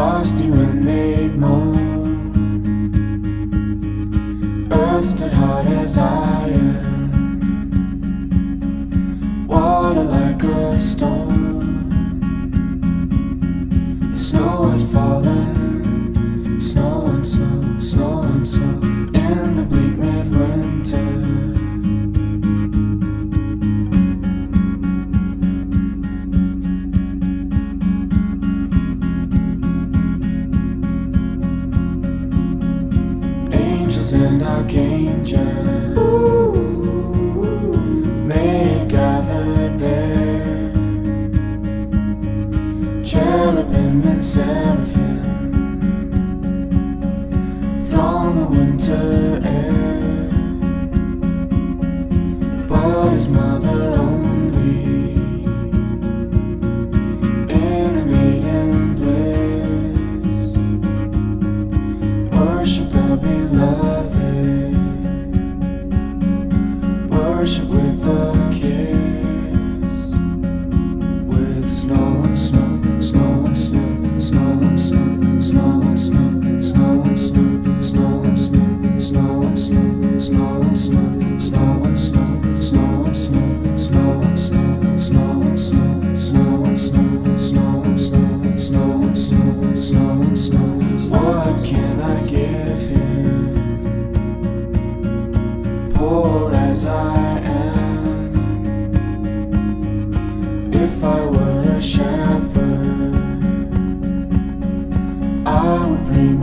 lost you and made more. Earth stood hard as iron, water like a storm. The snow had fallen, snow and snow, snow and snow, in the bleak midwinter. Angels and archangels may have gathered there, cherubim and seraphim throng the winter air, but his mother only in a maiden bliss worship the beloved, worship with a kiss, with snow and snow, snow and snow, snow and snow, snow and snow, snow and snow, snow and snow, snow and snow, snow and snow, snow and snow, snow and snow, snow and snow, snow and snow, snow and snow, snow and snow, snow and snow, snow and snow. What can I give him? Poor as I am, if I were a shepherd, I would bring